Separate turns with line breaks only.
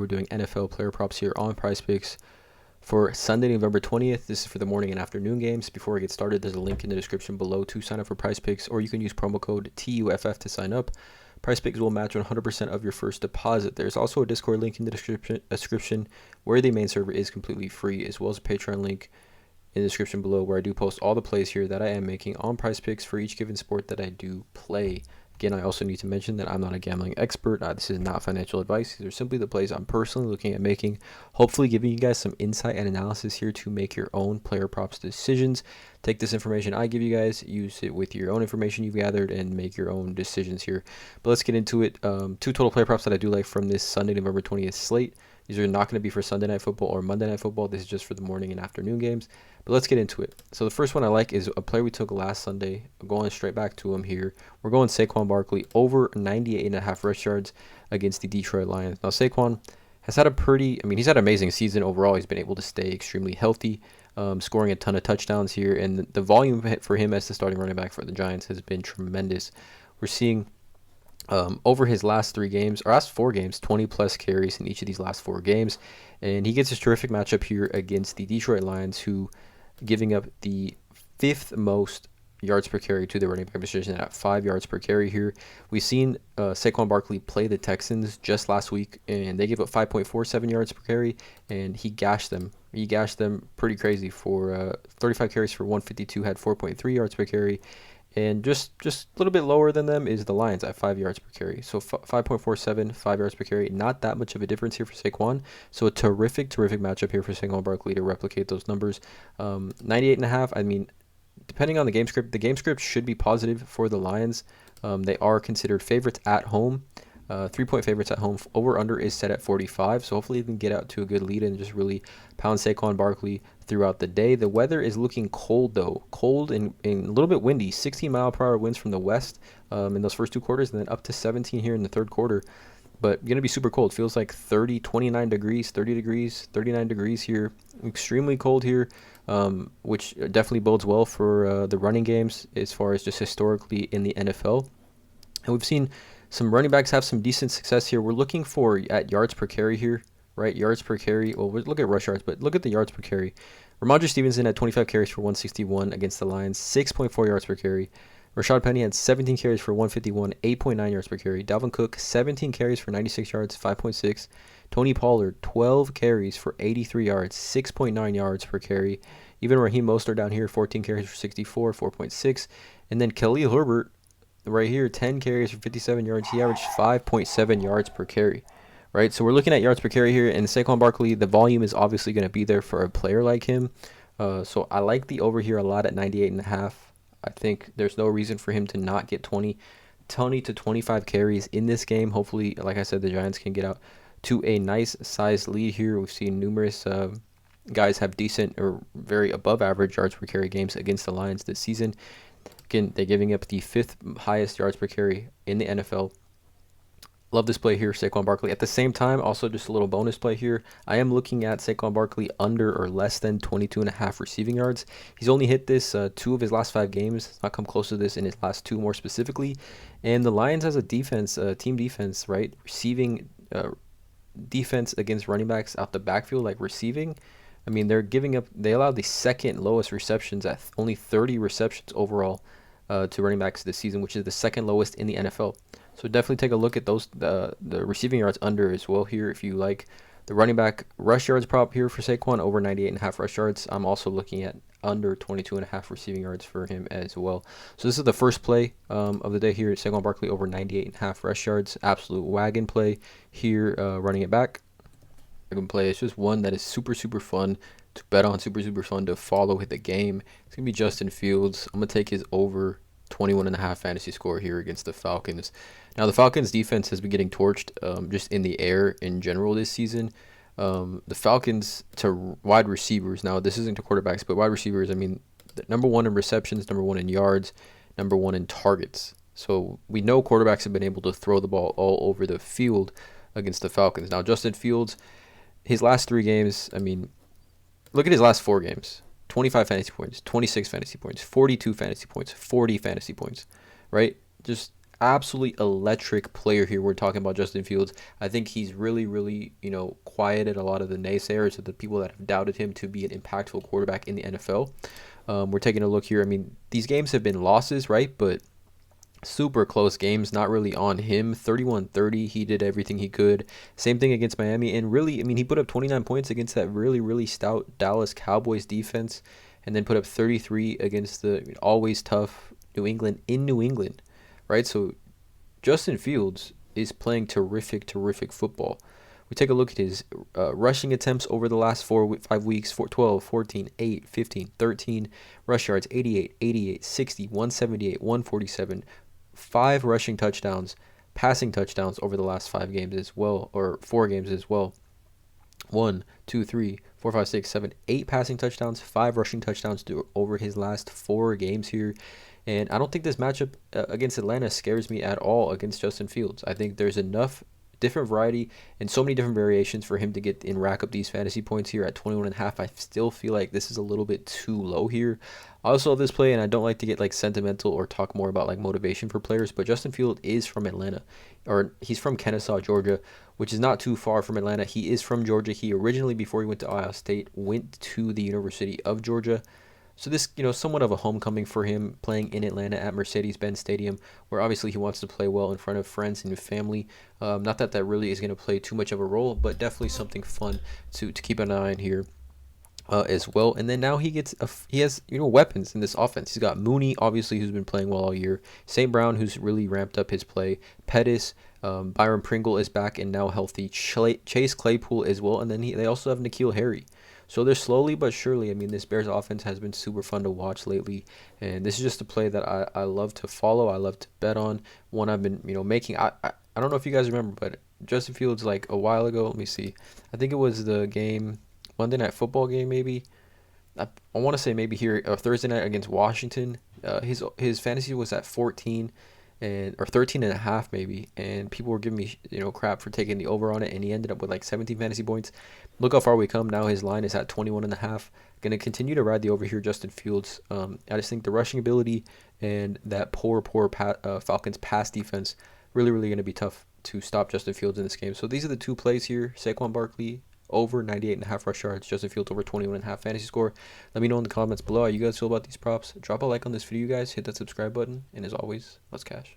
We're doing NFL player props here on PrizePicks for Sunday, November 20th. This is for the morning and afternoon games. Before we get started, there's a link in the description below to sign up for PrizePicks, or you can use promo code TUFF to sign up. PrizePicks will match 100% of your first deposit. There's also a Discord link in the description where the main server is completely free, as well as a Patreon link in the description below where I do post all the plays here that I am making on PrizePicks for each given sport that I do play. Again, I also need to mention that I'm not a gambling expert. This is not financial advice. These are simply the plays I'm personally looking at making, hopefully giving you guys some insight and analysis here to make your own player props decisions. Take this information I give you guys, use it with your own information you've gathered, and make your own decisions here. But let's get into it. Two total player props that I do like from this Sunday, November 20th slate. These are not going to be for Sunday Night Football or Monday Night Football. This is just for the morning and afternoon games. But let's get into it. So the first one I like is a player we took last Sunday. I'm going straight back to him here. We're going Saquon Barkley over 98.5 rush yards against the Detroit Lions. Now Saquon has had he's had an amazing season overall. He's been able to stay extremely healthy, scoring a ton of touchdowns here. And the volume for him as the starting running back for the Giants has been tremendous. We're seeing over his last four games, 20 plus carries in each of these last four games. And he gets this terrific matchup here against the Detroit Lions, who giving up the fifth most yards per carry to the running back position at 5 yards per carry here. We've seen Saquon Barkley play the Texans just last week, and they gave up 5.47 yards per carry, and he gashed them. He gashed them pretty crazy for 35 carries for 152, had 4.3 yards per carry. And just a little bit lower than them is the Lions at 5 yards per carry. So 5.47, 5 yards per carry. Not that much of a difference here for Saquon. So a terrific matchup here for Saquon Barkley to replicate those numbers. 98.5, I mean, depending on the game script should be positive for the Lions. They are considered favorites at home. 3-point favorites at home. Over-under is set at 45, so hopefully you can get out to a good lead and just really pound Saquon Barkley throughout the day. The weather is looking cold, though. Cold and a little bit windy. 16-mile-per-hour winds from the west in those first two quarters, and then up to 17 here in the third quarter. But going to be super cold. Feels like 29 degrees, 30 degrees, 39 degrees here. Extremely cold here, which definitely bodes well for the running games as far as just historically in the NFL. And we've seen some running backs have some decent success here. We're looking at yards per carry here, right? Yards per carry. Well, we'll look at rush yards, but look at the yards per carry. Ramondre Stevenson had 25 carries for 161 against the Lions, 6.4 yards per carry. Rashad Penny had 17 carries for 151, 8.9 yards per carry. Dalvin Cook, 17 carries for 96 yards, 5.6. Tony Pollard, 12 carries for 83 yards, 6.9 yards per carry. Even Raheem Mostert down here, 14 carries for 64, 4.6. And then Khalil Herbert, right here, 10 carries for 57 yards. He averaged 5.7 yards per carry, right? So we're looking at yards per carry here. And Saquon Barkley, the volume is obviously going to be there for a player like him. So I like the over here a lot at 98.5. I think there's no reason for him to not get 20 to 25 carries in this game. Hopefully, like I said, the Giants can get out to a nice sized lead here. We've seen numerous guys have decent or very above average yards per carry games against the Lions this season. Again, they're giving up the fifth highest yards per carry in the NFL. Love this play here, Saquon Barkley. At the same time, also just a little bonus play here. I am looking at Saquon Barkley under or less than 22.5 receiving yards. He's only hit this 2 of his last 5 games. He's not come close to this in his last 2 more specifically. And the Lions has a defense, team defense, right? Receiving defense against running backs out the backfield, like receiving. I mean, they allowed the second lowest receptions at only 30 receptions overall to running backs this season, which is the second lowest in the NFL. So definitely take a look at those the receiving yards under as well here if you like. The running back rush yards prop here for Saquon over 98.5 rush yards. I'm also looking at under 22.5 receiving yards for him as well. So this is the first play of the day here. Saquon Barkley over 98.5 rush yards. Absolute wagon play here, running it back. Wagon play. It's just one that is super fun to bet on, super fun to follow with the game. It's going to be Justin Fields. I'm going to take his over 21.5 fantasy score here against the Falcons. Now, the Falcons defense has been getting torched just in the air in general this season. The Falcons to wide receivers, now this isn't to quarterbacks, but wide receivers, I mean, number 1 in receptions, number 1 in yards, number 1 in targets. So we know quarterbacks have been able to throw the ball all over the field against the Falcons. Now, Justin Fields, his last 3 games, I mean, look at his last 4 games. 25 fantasy points, 26 fantasy points, 42 fantasy points, 40 fantasy points, right? Just absolutely electric player here. We're talking about Justin Fields. I think he's really, really, quieted a lot of the naysayers of the people that have doubted him to be an impactful quarterback in the NFL. We're taking a look here. I mean, these games have been losses, right? But super close games, not really on him. 31-30, he did everything he could. Same thing against Miami. And really, I mean, he put up 29 points against that really, really stout Dallas Cowboys defense, and then put up 33 against the always tough New England in New England, right? So Justin Fields is playing terrific, terrific football. We take a look at his rushing attempts over the last 5 weeks: 12, 14, 8, 15, 13. Rush yards: 88, 88, 60, 178, 147. 5 rushing touchdowns, passing touchdowns over the last 5 games as well, or 4 games as well. 1, 2, 3, 4, 5, 6, 7, 8 passing touchdowns, 5 rushing touchdowns over his last 4 games here. And I don't think this matchup against Atlanta scares me at all against Justin Fields. I think there's enough different variety and so many different variations for him to get and rack up these fantasy points here at 21.5. I still feel like this is a little bit too low here. I also love this play, and I don't like to get like sentimental or talk more about like motivation for players, but Justin Field is from Atlanta, or he's from Kennesaw, Georgia, which is not too far from Atlanta. He is from Georgia. He originally, before he went to Ohio State, went to the University of Georgia. So this, somewhat of a homecoming for him, playing in Atlanta at Mercedes-Benz Stadium, where obviously he wants to play well in front of friends and family. Not that that really is going to play too much of a role, but definitely something fun to keep an eye on here as well. And then now he has weapons in this offense. He's got Mooney, obviously, who's been playing well all year. St. Brown, who's really ramped up his play. Pettis, Byron Pringle is back and now healthy. Chase Claypool as well. And then they also have N'Keal Harry. So they're slowly but surely. I mean, this Bears offense has been super fun to watch lately, and this is just a play that I love to follow. I love to bet on. One I've been making. I don't know if you guys remember, but Justin Fields, like a while ago. Let me see. I think it was the game, Monday Night Football game maybe. I want to say maybe here Thursday night against Washington. His fantasy was at 14. Or 13.5 maybe, and people were giving me crap for taking the over on it, and he ended up with like 17 fantasy points. Look how far we come now. His line is at 21.5. Going to continue to ride the over here, Justin Fields. I just think the rushing ability and that poor Falcons pass defense really going to be tough to stop Justin Fields in this game. So these are the two plays here: Saquon Barkley over 98.5 rush yards, Justin Fields over 21.5 fantasy score. Let me know in the comments below how you guys feel about these props. Drop a like on this video, guys. Hit that subscribe button, and as always, let's cash.